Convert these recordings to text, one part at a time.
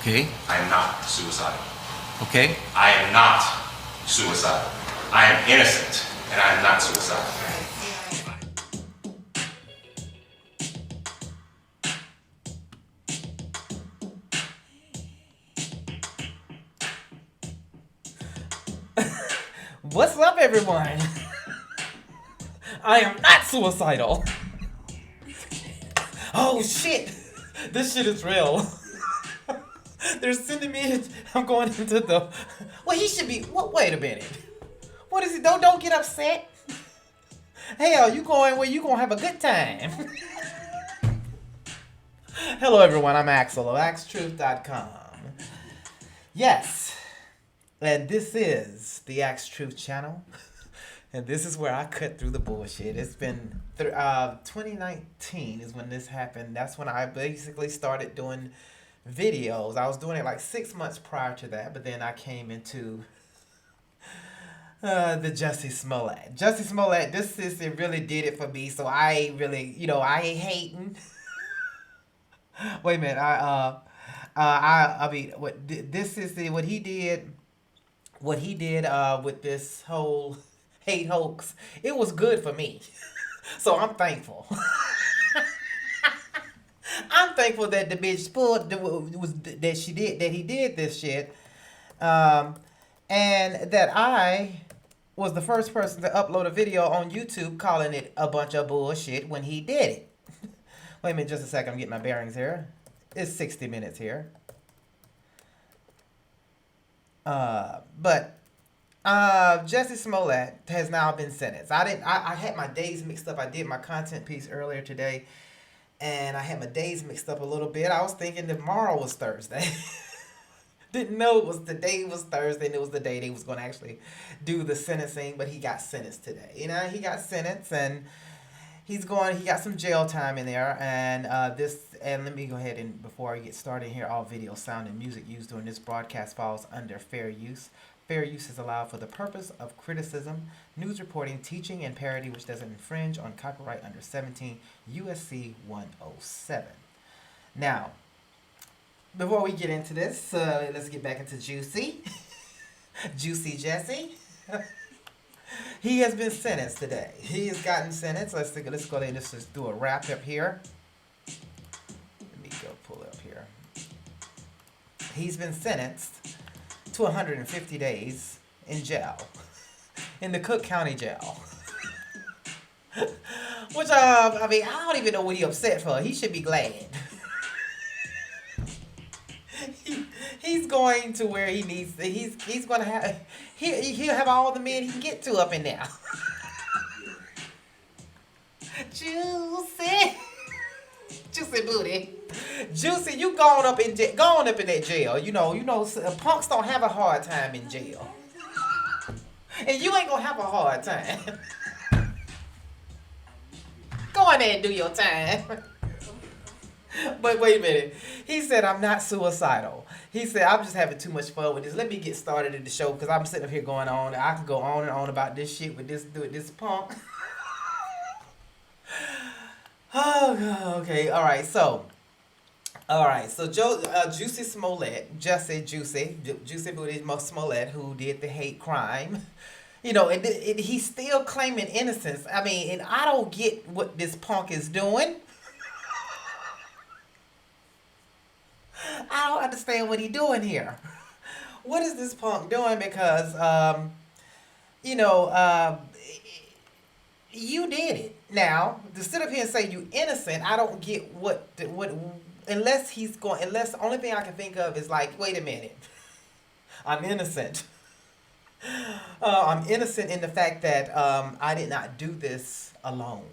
Okay. I am not suicidal. Okay. I am not suicidal. I am innocent, and I am not suicidal. What's up, everyone? I am not suicidal. Oh shit! This shit is real. They're sending me. I'm going into the. Well, he should be. What? Wait a minute. What is it? Don't get upset. Hell, you going where you gonna have a good time? Hello, everyone. I'm Axel of Axetruth.com. Yes, and this is the Axetruth channel. And this is where I cut through the bullshit. It's been 2019 is when this happened. That's when I basically started doing videos. I was doing it like 6 months prior to that, but then I came into the Jussie Smollett. Jussie Smollett, this sister really did it for me, so I ain't really, I ain't hating. Wait a minute, I mean, this is what he did with this whole hate hoax. It was good for me, so I'm thankful. I'm thankful that the bitch pulled that he did this shit, and that I was the first person to upload a video on YouTube calling it a bunch of bullshit when he did it. Wait a minute, just a second. I'm getting my bearings here. It's 60 minutes here. But Jussie Smollett has now been sentenced. I had my days mixed up. I did my content piece earlier today, and I had my days mixed up a little bit. I was thinking tomorrow was Thursday. Didn't know the day was Thursday, and it was the day they was going to actually do the sentencing, but he got sentenced today. He got sentenced, and he got some jail time in there, and let me go ahead and, before I get started here, all video, sound, and music used during this broadcast falls under fair use. Fair use is allowed for the purpose of criticism, news reporting, teaching, and parody, which doesn't infringe on copyright under 17 U.S.C. 107. Now, before we get into this, let's get back into Juicy. Juicy Jussie. He has been sentenced today. He has gotten sentenced. Let's go ahead and just do a wrap up here. Let me go pull up here. He's been sentenced to 150 days in jail, in the Cook County Jail. Which, I mean, I don't even know what he's upset for. He should be glad. He's going to where he needs to. He's going to have, he'll have all the men he can get to up in there. Juicy. Juicy booty. Juicy, you going up in that jail. Punks don't have a hard time in jail. And you ain't gonna have a hard time. Go in there and do your time. But wait a minute. He said, I'm not suicidal. He said, I'm just having too much fun with this. Let me get started in the show, because I'm sitting up here going on. I can go on and on about this shit with this punk. Oh, okay. All right. So Jussie Smollett, Juicy Booty Smollett, who did the hate crime, and he's still claiming innocence. I mean, and I don't get what this punk is doing. I don't understand what he's doing here. What is this punk doing? Because, you did it. Now, to sit up here and say you innocent, I don't get unless the only thing I can think of is like, wait a minute. I'm innocent. I'm innocent in the fact that I did not do this alone.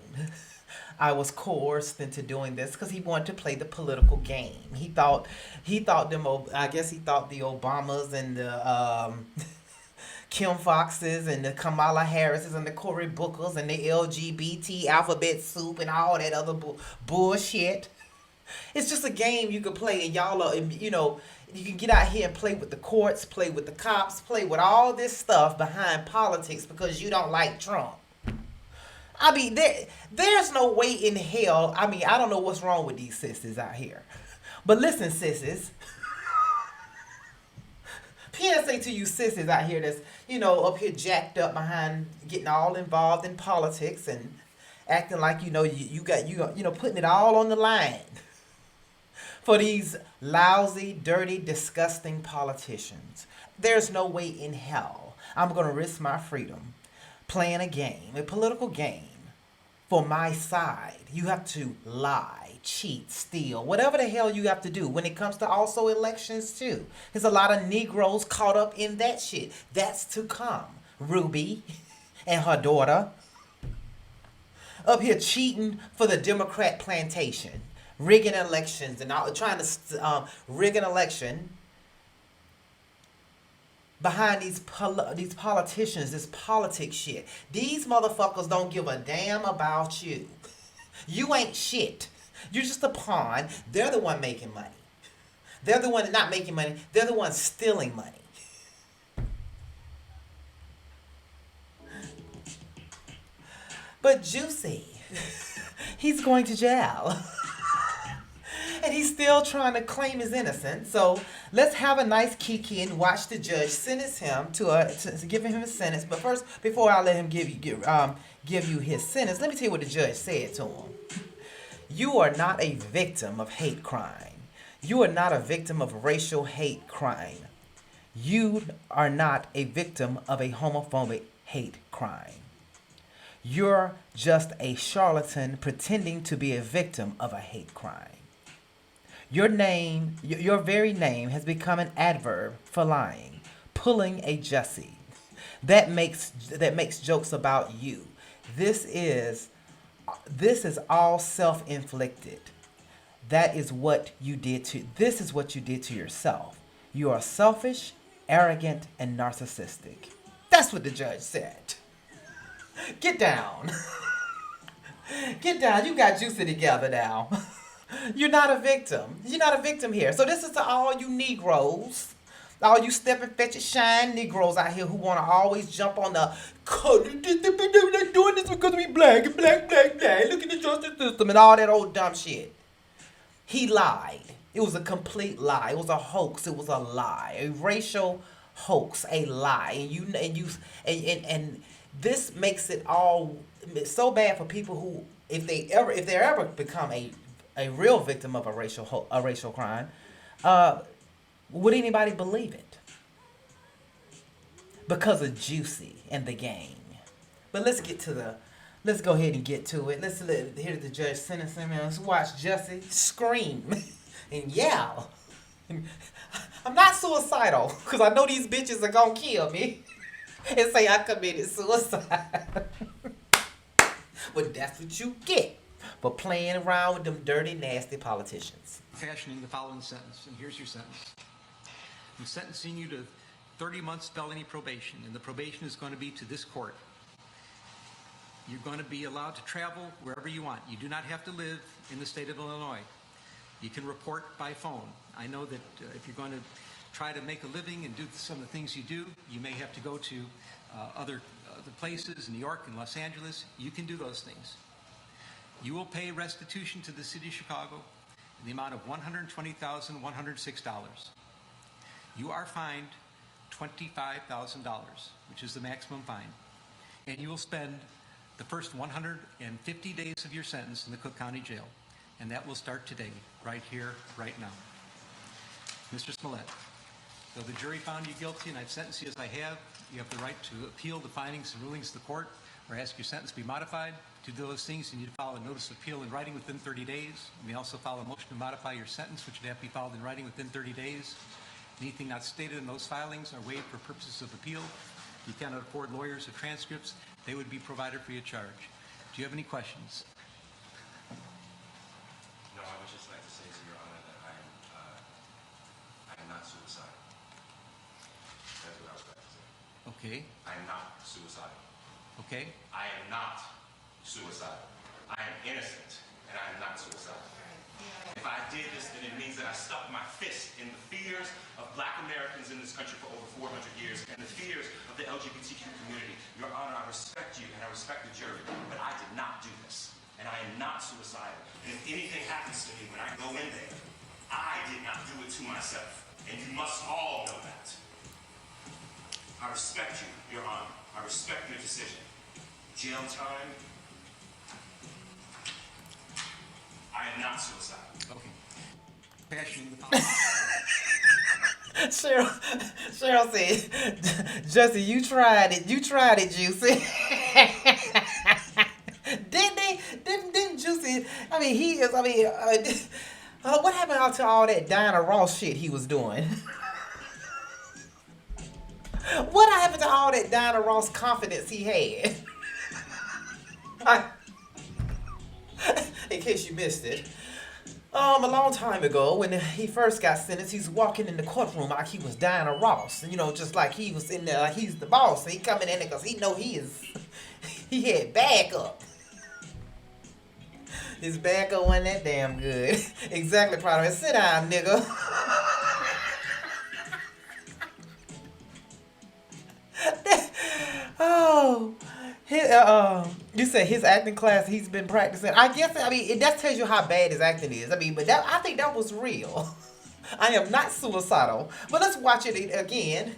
I was coerced into doing this because he wanted to play the political game. He thought the Obamas and the Kim Foxes and the Kamala Harrises and the Cory Bookers and the LGBT alphabet soup and all that other bullshit. It's just a game you can play, and y'all are, you can get out here and play with the courts, play with the cops, play with all this stuff behind politics because you don't like Trump. I mean, there's no way in hell. I mean, I don't know what's wrong with these sisters out here. But listen, sisters. PSA to you sissies out here that's, you know, up here jacked up behind getting all involved in politics and acting like, you know, you know, putting it all on the line for these lousy, dirty, disgusting politicians. There's no way in hell I'm going to risk my freedom playing a game, a political game, for my side. You have to lie, cheat, steal, whatever the hell you have to do when it comes to also elections too. There's a lot of Negroes caught up in that shit. That's to come. Ruby and her daughter up here cheating for the Democrat plantation, rigging elections and all, trying to rig an election behind these politicians, this politics shit. These motherfuckers don't give a damn about you. You ain't shit. You're just a pawn. They're the one making money. They're the one not making money. They're the one stealing money. But Jussie, he's going to jail. And he's still trying to claim his innocence. So let's have a nice kiki and watch the judge sentence him to give him a sentence. But first, before I let him give you his sentence, let me tell you what the judge said to him. You are not a victim of hate crime. You are not a victim of racial hate crime. You are not a victim of a homophobic hate crime. You're just a charlatan pretending to be a victim of a hate crime. Your name, your very name, has become an adverb for lying, pulling a Jussie. That makes jokes about you. This is all self-inflicted. This is what you did to yourself. You are selfish, arrogant, and narcissistic. That's what the judge said. Get down. Get down. You got Jussie together now. You're not a victim. You're not a victim here. So this is to all you Negroes, all you step and fetch it shine Negroes out here who want to always jump on the they're doing this because we black. Look at the justice system and all that old dumb shit. He lied. It was a complete lie. It was a hoax. It was a lie. A racial hoax. A lie. And this makes it all so bad for people who, if they ever become a real victim of a racial crime, would anybody believe it? Because of Jussie and the gang. But let's go ahead and get to it. Let's hear the judge sentence him, and let's watch Jussie scream and yell. I'm not suicidal, because I know these bitches are gonna kill me and say I committed suicide. But that's what you get for playing around with them dirty, nasty politicians. Fashioning the following sentence, and here's your sentence. I'm sentencing you to 30 months felony probation, and the probation is going to be to this court. You're going to be allowed to travel wherever you want. You do not have to live in the state of Illinois. You can report by phone. I know that if you're going to try to make a living and do some of the things you do, you may have to go to other places, New York and Los Angeles. You can do those things. You will pay restitution to the city of Chicago in the amount of $120,106. You are fined $25,000, which is the maximum fine. And you will spend the first 150 days of your sentence in the Cook County Jail. And that will start today, right here, right now. Mr. Smollett, though the jury found you guilty and I've sentenced you as I have, you have the right to appeal the findings and rulings of the court or ask your sentence to be modified. To do those things, you need to file a notice of appeal in writing within 30 days. You may also file a motion to modify your sentence, which would have to be filed in writing within 30 days. Anything not stated in those filings are waived for purposes of appeal. You cannot afford lawyers or transcripts. They would be provided for your charge. Do you have any questions? No, I would just like to say to Your Honor that I am not suicidal. That's what I was about to say. Okay. I am not suicidal. Okay. I am not suicidal. I am innocent, and I am not suicidal. If I did this, then it means that I stuck my fist in the fears of black Americans in this country for over 400 years and the fears of the LGBTQ community. Your Honor, I respect you and I respect the jury, but I did not do this. And I am not suicidal. And if anything happens to me when I go in there, I did not do it to myself. And you must all know that. I respect you, Your Honor. I respect your decision. Jail time. I am not suicidal. Okay. Passion. Cheryl said, Jussie, you tried it. You tried it, Juicy. Didn't Juicy? I mean, he is. I mean, what happened to all that Diana Ross shit he was doing? What happened to all that Diana Ross confidence he had? In case you missed it. A long time ago, when he first got sentenced, he's walking in the courtroom like he was Diana Ross. You know, just like he was in there, like he's the boss. He coming in there because he know he had backup. His backup wasn't that damn good. Exactly, probably. Sit down, nigga. Oh. You said his acting class he's been practicing. I guess, I mean, that tells you how bad his acting is. I mean, but I think that was real. I am not suicidal. But let's watch it again.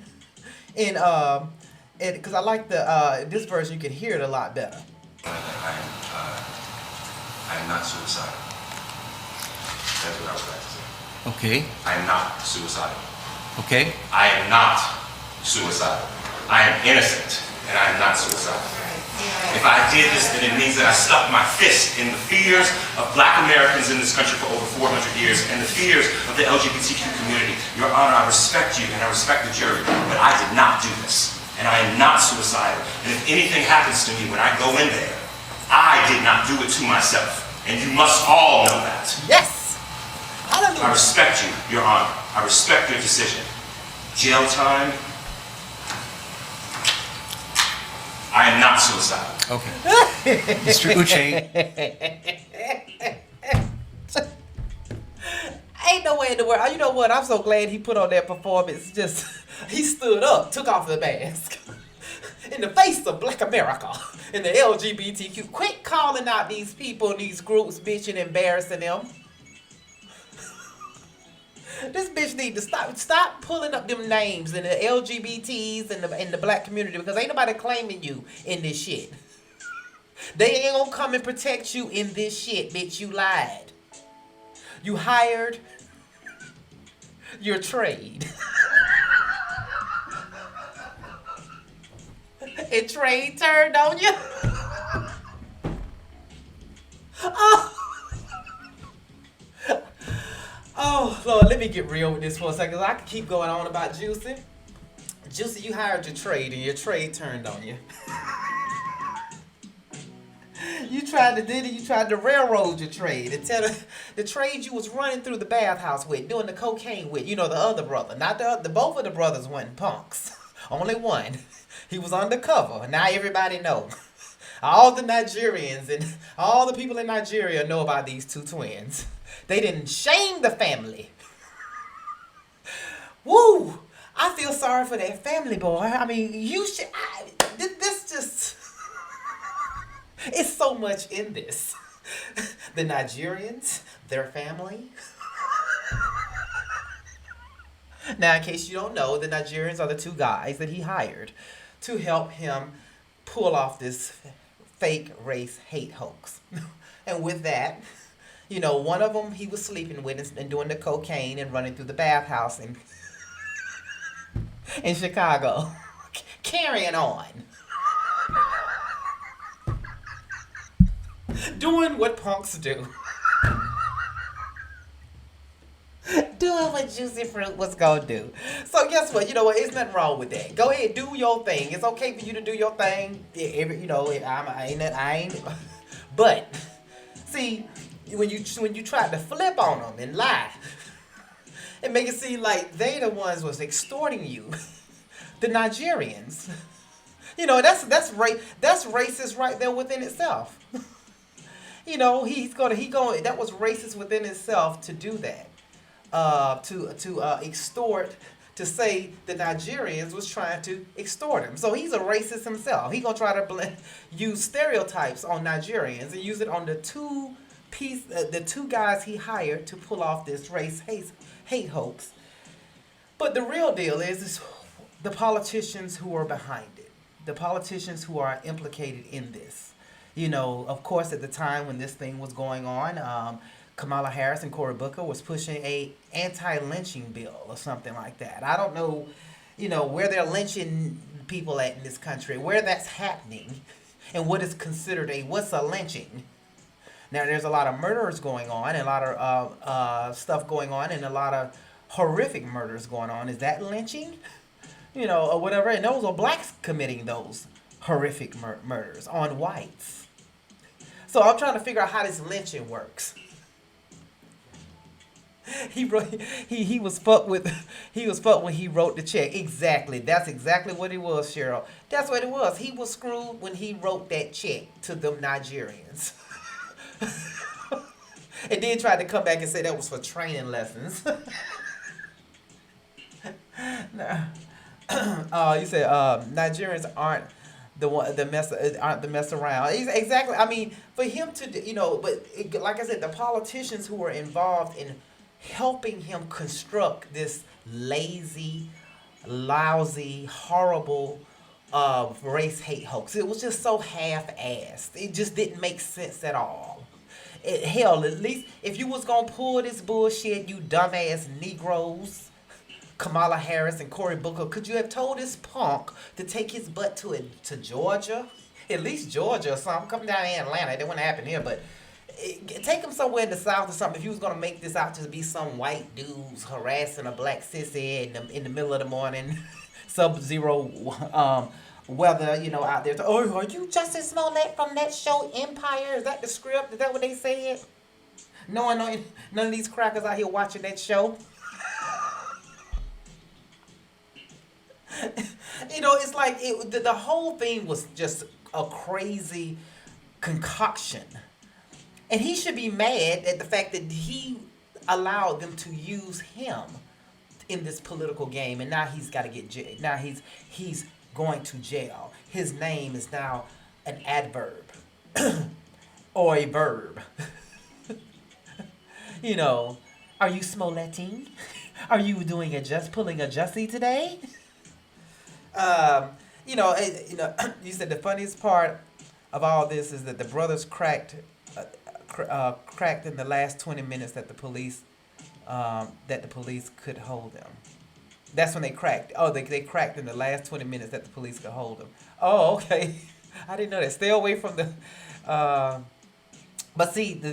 Because I like this version, you can hear it a lot better. I am not suicidal. That's what I was about to say. Okay. I am not suicidal. Okay. I am not suicidal. I am innocent, and I am not suicidal. If I did this, then it means that I stuck my fist in the fears of Black Americans in this country for over 400 years and the fears of the LGBTQ community. Your Honor, I respect you and I respect the jury, but I did not do this. And I am not suicidal. And if anything happens to me when I go in there, I did not do it to myself. And you must all know that. Yes! I respect you, Your Honor. I respect your decision. Jail time. I am not suicidal. Okay. Mr. Uche. Ain't no way in the world. You know what? I'm so glad he put on that performance. Just, he stood up, took off the mask. In the face of Black America and the LGBTQ. Quit calling out these people in these groups, bitch, and embarrassing them. This bitch need to stop pulling up them names in the LGBTs and the Black community, because ain't nobody claiming you in this shit. They ain't gonna come and protect you in this shit, bitch. You lied. You hired your trade. And trade turned on you. Oh, Lord, let me get real with this for a second. I can keep going on about Jussie. Jussie, you hired your trade and your trade turned on you. You tried to railroad your trade and tell the trade you was running through the bathhouse with, doing the cocaine with, you know, the other brother. Not both of the brothers weren't punks. Only one. He was undercover. Now everybody know. All the Nigerians and all the people in Nigeria know about these two twins. They didn't shame the family. Woo! I feel sorry for that family, boy. I mean, you should. This just. It's so much in this. The Nigerians, their family. Now, in case you don't know, the Nigerians are the two guys that he hired to help him pull off this fake race hate hoax. And with that, you know, one of them he was sleeping with and doing the cocaine and running through the bathhouse in Chicago. Carrying on. Doing what punks do. Doing what Juicy Fruit was gonna do. So guess what? You know what? There's nothing wrong with that. Go ahead, do your thing. It's okay for you to do your thing. You know, I ain't. But see, when you try to flip on them and lie, and make it seem like they the ones was extorting you, the Nigerians. You know, that's racist right there within itself. You know, that was racist within itself to do that. To extort, to say the Nigerians was trying to extort him. So he's a racist himself. He gonna try to use stereotypes on Nigerians and use it on the two guys he hired to pull off this race hate hoax. But the real deal is the politicians who are behind it, the politicians who are implicated in this. You know, of course, at the time when this thing was going on, Kamala Harris and Cory Booker was pushing a anti-lynching bill or something like that. I don't know, you know, where they're lynching people at in this country, where that's happening, and what is considered what's a lynching. Now, there's a lot of murders going on, and a lot of stuff going on, and a lot of horrific murders going on. Is that lynching? You know, or whatever. And those are blacks committing those horrific murders on whites. So I'm trying to figure out how this lynching works. He was fucked with when he wrote the check. Exactly. That's exactly what it was, Cheryl. That's what it was. He was screwed when he wrote that check to them Nigerians. And then tried to come back and say that was for training lessons. You said Nigerians aren't the mess around. Exactly. I mean, for him to, you know, but like I said, the politicians who were involved in helping him construct this lazy, lousy, horrible race hate hoax. It was just so half-assed. It just didn't make sense at all. Hell, at least if you was gonna pull this bullshit, you dumbass Negroes, Kamala Harris and Cory Booker, could you have told this punk to take his butt to Georgia? At least Georgia or something. Come down in Atlanta. It wouldn't happen here, but take him somewhere in the South or something. If you was gonna make this out to be some white dudes harassing a black sissy in the middle of the morning, sub-zero weather, you know, out there. Oh, are you Jussie Smollett from that show Empire? Is that the script? Is that what they said? No, none of these crackers out here watching that show. You know, it's like the whole thing was just a crazy concoction. And he should be mad at the fact that he allowed them to use him in this political game, and now he's got to get jail. Now he's going to jail. His name is now an adverb or a verb. You know, are you Smolletting? Are you pulling a Jussie today? You know, you said the funniest part of all this is that the brothers cracked in the last 20 minutes that the police could hold them. That's when they cracked. Oh, they cracked in the last 20 minutes that the police could hold them. Oh, okay. I didn't know that. Stay away from the. But see, the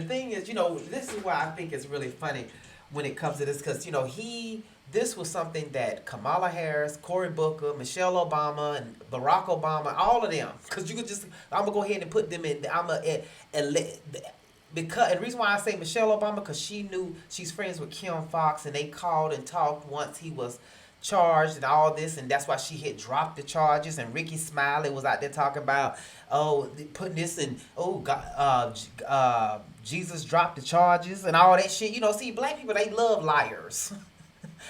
thing is, you know, this is why I think it's really funny when it comes to this, because, you know, this was something that Kamala Harris, Cory Booker, Michelle Obama, and Barack Obama, all of them, because you could just, I'm going to go ahead and put them in, because, and the reason why I say Michelle Obama, because she knew, she's friends with Kim Fox, and they called and talked once he was charged and all this, and that's why she had dropped the charges, and Ricky Smiley was out there talking about, oh, putting this in, oh, God, Jesus dropped the charges and all that shit. You know, see, black people, they love liars.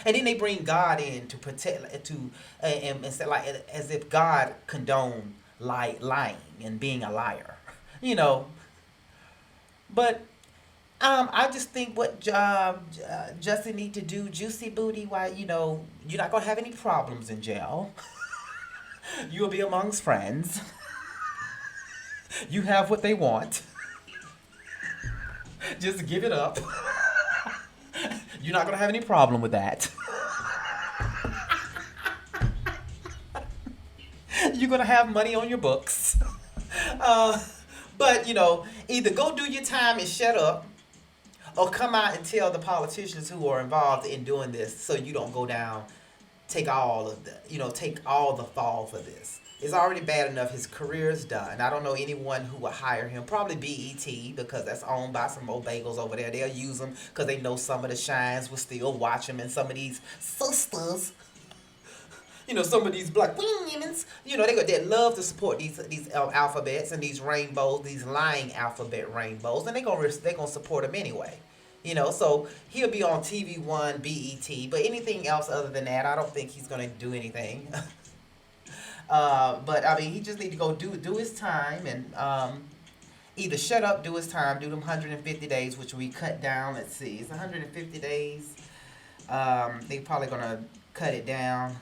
And then they bring God in to protect, and say, like, as if God condoned lying and being a liar, you know. But I just think what Jussie need to do, Juicy Booty, why, you know, you're not gonna have any problems in jail. You'll be amongst friends. You have what they want. Just give it up. You're not gonna have any problem with that. You're gonna have money on your books. But, you know, either go do your time and shut up, or come out and tell the politicians who are involved in doing this, so you don't go down, take all the fall for this. It's already bad enough. His career is done. I don't know anyone who will hire him. Probably BET, because that's owned by some old bagels over there. They'll use him because they know some of the shines will still watch him, and some of these sisters, you know, some of these black women, you know, they love to support these alphabets and these rainbows, these lying alphabet rainbows, and they're gonna support him anyway. You know, so he'll be on TV One, BET, but anything else other than that, I don't think he's gonna do anything. But I mean, he just need to go do his time, and either shut up, do his time, do them 150 days, which we cut down. Let's see, it's 150 days. They probably gonna cut it down.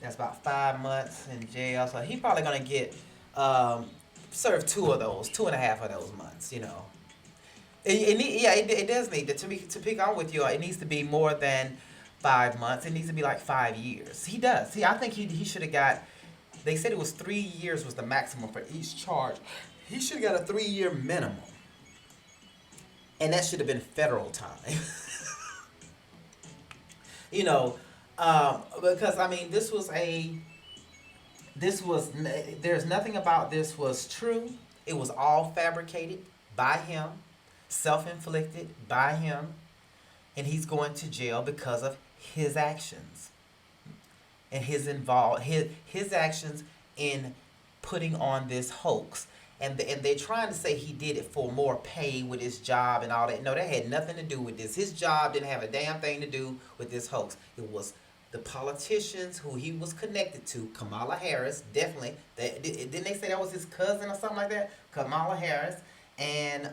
That's about 5 months in jail. So he probably gonna get um, serve 2 of those, 2.5 of those months. It does need to pick on with you. It needs to be more than 5 months. It needs to be like 5 years. He does. I think he should have got. They said it was 3 years was the maximum for each charge. He should have got a 3-year minimum, and that should have been federal time. Because I mean, there's nothing about this was true. It was all fabricated by him, self-inflicted by him, and he's going to jail because of his actions and his actions in putting on this hoax. And they're trying to say he did it for more pay with his job and all that. No, that had nothing to do with this. His job didn't have a damn thing to do with this hoax. It was the politicians who he was connected to. Kamala Harris, definitely. Didn't they say that was his cousin or something like that? Kamala Harris and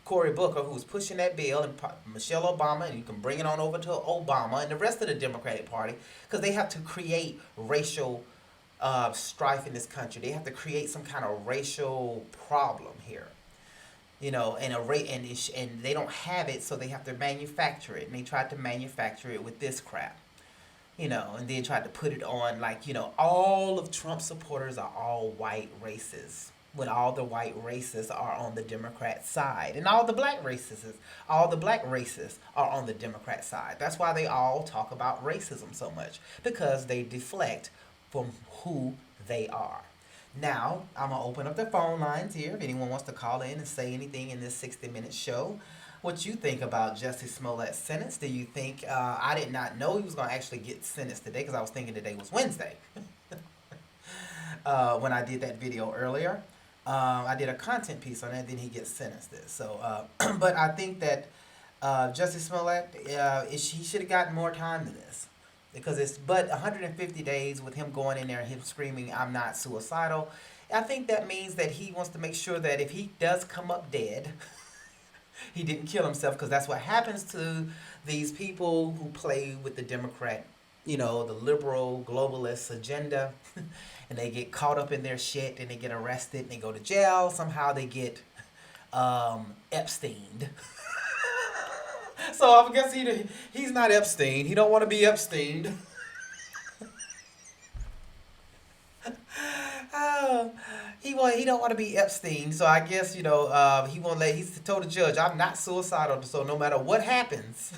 Cory Booker, who was pushing that bill, and Michelle Obama, and you can bring it on over to Obama and the rest of the Democratic Party, because they have to create racial strife in this country. They have to create some kind of racial problem here, and they don't have it, so they have to manufacture it. And they tried to manufacture it with this crap, and then tried to put it on all of Trump's supporters are all white racists, when all the white racists are on the Democrat side, and all the black racists are on the Democrat side. That's why they all talk about racism so much, because they deflect from who they are. Now, I'm going to open up the phone lines here. If anyone wants to call in and say anything in this 60-minute show, what you think about Jussie Smollett's sentence. Do you think, I did not know he was going to actually get sentenced today, because I was thinking today was Wednesday. When I did that video earlier. I did a content piece on it, then he gets sentenced this. So, but I think that Jussie Smollett, he should have gotten more time than this. Because it's but 150 days with him going in there and him screaming, "I'm not suicidal." I think that means that he wants to make sure that if he does come up dead, he didn't kill himself, because that's what happens to these people who play with the Democrat, the liberal globalist agenda, and they get caught up in their shit and they get arrested and they go to jail. Somehow they get Epsteined. So I guess he's not Epstein. He don't want to be Epsteined. He don't want to be Epstein. So I guess he won't let. He's told the judge, "I'm not suicidal. So no matter what happens,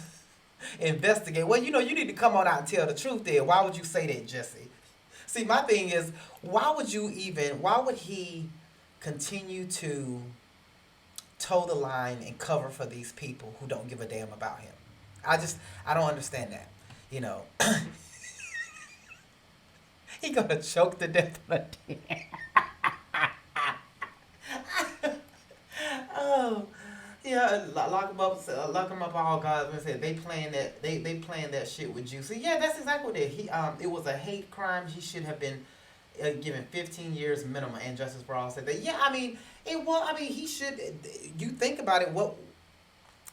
investigate." Well, you need to come on out and tell the truth. There, why would you say that, Jussie? See, my thing is, why would he continue to toe the line and cover for these people who don't give a damn about him? I don't understand that. He gonna choke to death on a deer. Oh, yeah, lock him up. All guys, they playing that shit with you. So yeah, that's exactly what it. It was a hate crime. He should have been given 15 years minimum. And Justice Breyer said that. Yeah, I mean, he should. You think about it.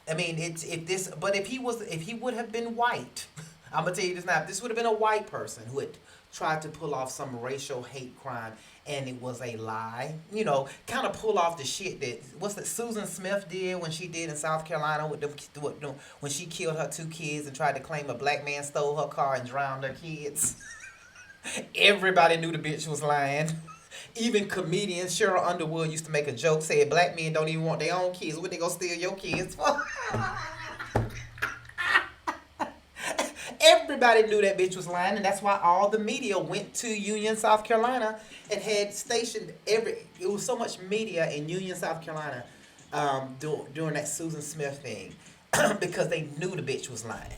If he would have been white, I'm gonna tell you this now. If this would have been a white person who had tried to pull off some racial hate crime, and it was a lie, kind of pull off the shit that Susan Smith did when she did in South Carolina when she killed her 2 kids and tried to claim a black man stole her car and drowned her kids. Everybody knew the bitch was lying. Even comedian Cheryl Underwood used to make a joke, said black men don't even want their own kids. What they gonna steal your kids for? Everybody knew that bitch was lying, and that's why all the media went to Union, South Carolina, and had stationed it was so much media in Union, South Carolina, during that Susan Smith thing, because they knew the bitch was lying.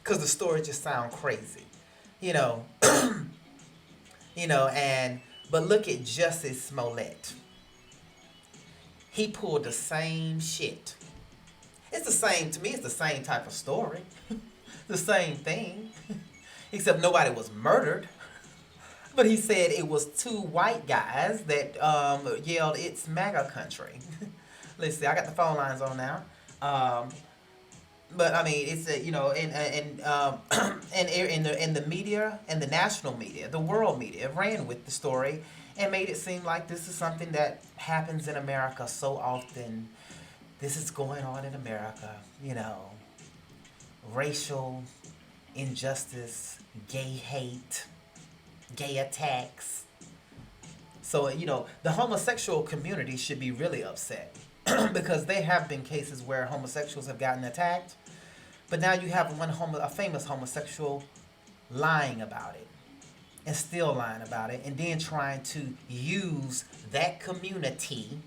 Because the story just sound crazy, but look at Jussie Smollett. He pulled the same shit. It's the same, to me, it's the same type of story. The same thing. Except nobody was murdered. But he said it was 2 white guys that yelled, "It's MAGA country." Let's see. I got the phone lines on now. Um, but I mean, it's you know, and in the media and the national media, the world media ran with the story and made it seem like this is something that happens in America so often. This is going on in America, you know, racial injustice, gay hate, gay attacks. So, you know, the homosexual community should be really upset because there have been cases where homosexuals have gotten attacked, but now you have a famous homosexual lying about it and still lying about it and then trying to use that community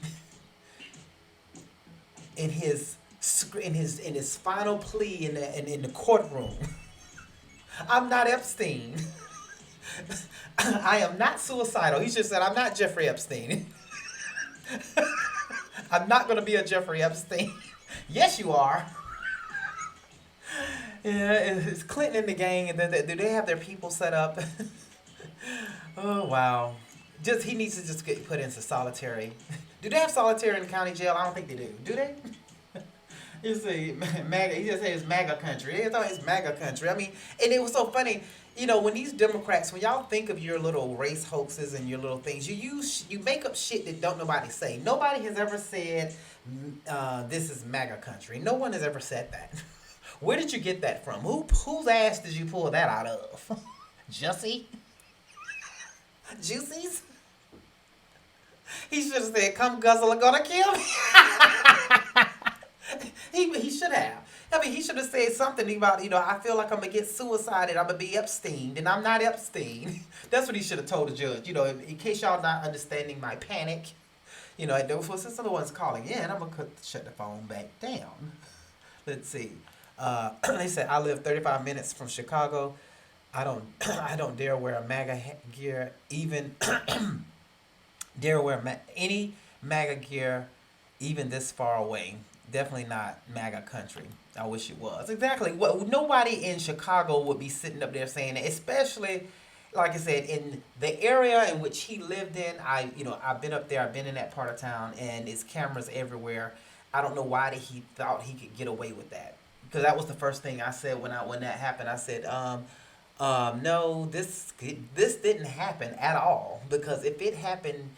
in his final plea in the courtroom. I'm not Epstein. I am not suicidal. He just said, I'm not Jeffrey Epstein. I'm not going to be a Jeffrey Epstein. Yes, you are. Yeah, it's Clinton and the gang. Do they have their people set up? Oh, wow. He needs to just get put into solitary. Do they have solitary in the county jail? I don't think they do. Do they? You see, MAGA, he just said it's MAGA country. They thought it's MAGA country. I mean, and it was so funny, you know, when these Democrats, when y'all think of your little race hoaxes and your little things, you make up shit that don't nobody say. Nobody has ever said, this is MAGA country. No one has ever said that. Where did you get that from? Whose ass did you pull that out of? Jussie? Juicy's? He should have said, come guzzle are gonna kill me. He should have. I mean, he should have said something about, you know, I feel like I'm going to get suicided. I'm going to be Epstein. And I'm not Epstein. That's what he should have told the judge. You know, in case y'all not understanding my panic. You know, since the one's calling in, I'm going to shut the phone back down. Let's see. They said, I live 35 minutes from Chicago. I don't dare wear a MAGA gear, even dare wear any MAGA gear, even this far away. Definitely not MAGA country. I wish it was. Exactly. Well, nobody in Chicago would be sitting up there saying that, especially, like I said, in the area in which he lived in. I've been up there. I've been in that part of town, and it's cameras everywhere. I don't know why he thought he could get away with that. Because that was the first thing I said when that happened. I said, no, this didn't happen at all. Because if it happened,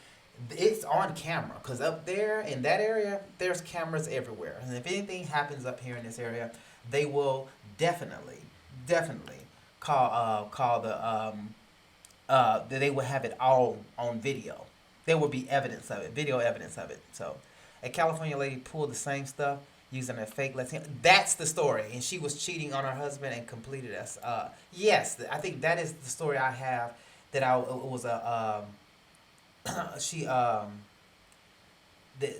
it's on camera, because up there in that area, there's cameras everywhere. And if anything happens up here in this area, they will definitely call they will have it all on video. There will be evidence of it, video evidence of it. So, a California lady pulled the same stuff using a fake Latino. That's the story, and she was cheating on her husband and completed us. Yes, I think that is the story I have. That it was a.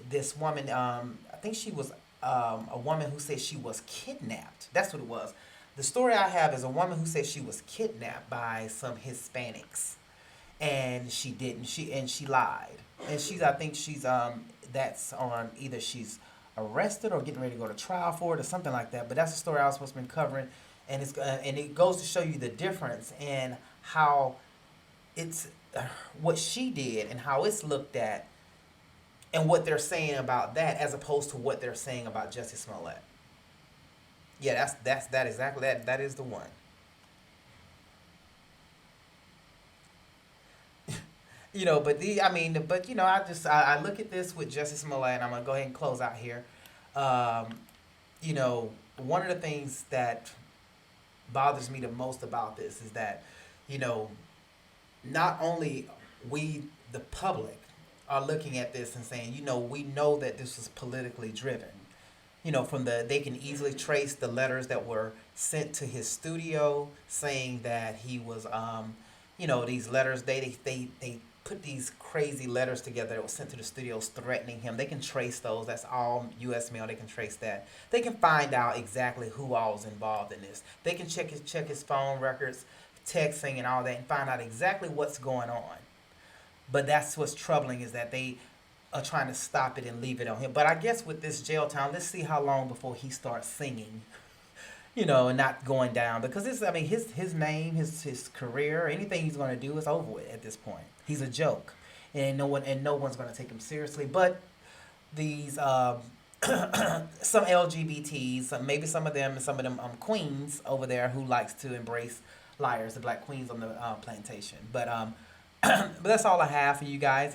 This woman, I think she was a woman who said she was kidnapped. That's what it was. The story I have is a woman who said she was kidnapped by some Hispanics, and she didn't. She lied, and I think she's that's on either she's arrested or getting ready to go to trial for it or something like that. But that's the story I was supposed to be covering, and it goes to show you the difference in how it's. What she did and how it's looked at and what they're saying about that as opposed to what they're saying about Jussie Smollett. Yeah, that exactly that is the one. You know, but I look at this with Jussie Smollett, and I'm gonna go ahead and close out here. You know, one of the things that bothers me the most about this is that, you know, not only we, the public, are looking at this and saying, you know, we know that this was politically driven. You know, they can easily trace the letters that were sent to his studio saying that he was, you know, these letters, they put these crazy letters together that were sent to the studios threatening him. They can trace those. That's all U.S. mail. They can trace that. They can find out exactly who all was involved in this. They can check his phone records, texting and all that, and find out exactly what's going on. But that's what's troubling, is that they are trying to stop it and leave it on him. But I guess with this jail time, let's see how long before he starts singing, you know, and not going down. Because his name, his career, anything he's going to do is over with at this point. He's a joke, and no one's going to take him seriously. But these some LGBTs, maybe some of them queens over there who likes to embrace liars, the black queens on the plantation. But but that's all I have for you guys.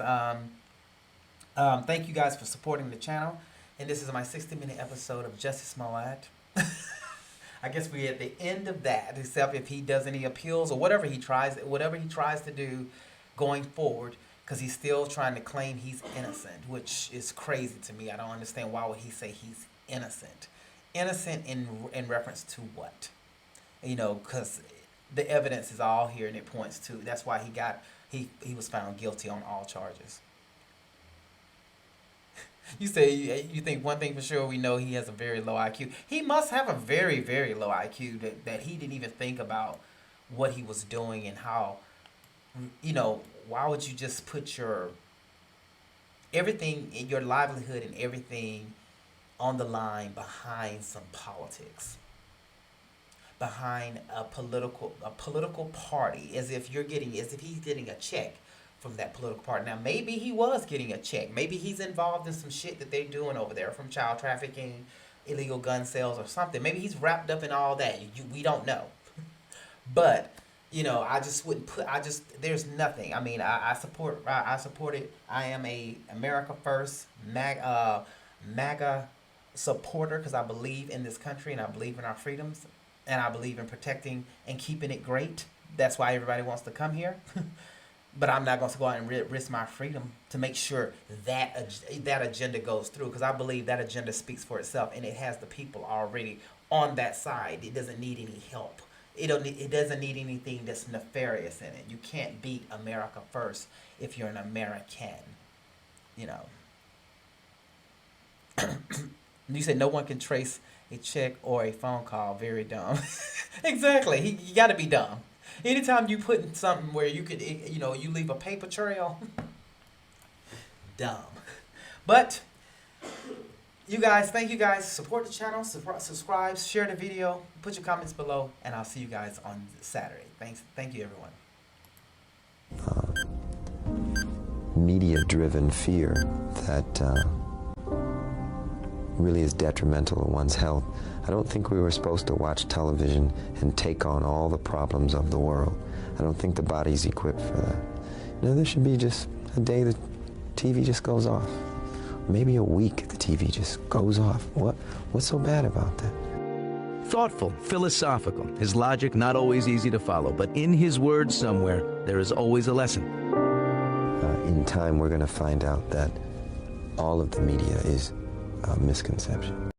Thank you guys for supporting the channel, and this is my 60-minute episode of Jussie Smollett. I guess we're at the end of that, except if he does any appeals or whatever he tries to do going forward, because he's still trying to claim he's innocent, which is crazy to me. I don't understand why would he say he's innocent. Innocent in reference to what? You know, because the evidence is all here and it points to, that's why he was found guilty on all charges. You say you think one thing for sure, we know he has a very low IQ. He must have a very, very low IQ that he didn't even think about what he was doing and how, you know, why would you just put your everything, your livelihood and everything on the line behind some politics, behind a political party, as if he's getting a check from that political party. Now, maybe he was getting a check. Maybe he's involved in some shit that they're doing over there, from child trafficking, illegal gun sales or something. Maybe he's wrapped up in all that. We don't know. But, you know, there's nothing. I mean, I support it. I am a America First MAGA supporter, because I believe in this country and I believe in our freedoms and I believe in protecting and keeping it great. That's why everybody wants to come here. But I'm not going to go out and risk my freedom to make sure that agenda goes through, because I believe that agenda speaks for itself and it has the people already on that side. It doesn't need any help. It doesn't need anything that's nefarious in it. You can't beat America First if you're an American, you know. You said no one can trace a check or a phone call. Very dumb. Exactly. You got to be dumb. Anytime you put in something where you could, you know, you leave a paper trail, dumb. But you guys, thank you guys. Support the channel, subscribe, share the video, put your comments below, and I'll see you guys on Saturday. Thank you, everyone. Media-driven fear that really is detrimental to one's health. I don't think we were supposed to watch television and take on all the problems of the world. I don't think the body's equipped for that. You know, there should be just a day the TV just goes off. Maybe a week the TV just goes off. What's so bad about that? Thoughtful, philosophical, his logic not always easy to follow, but in his words somewhere, there is always a lesson. In time, we're going to find out that all of the media is a misconception.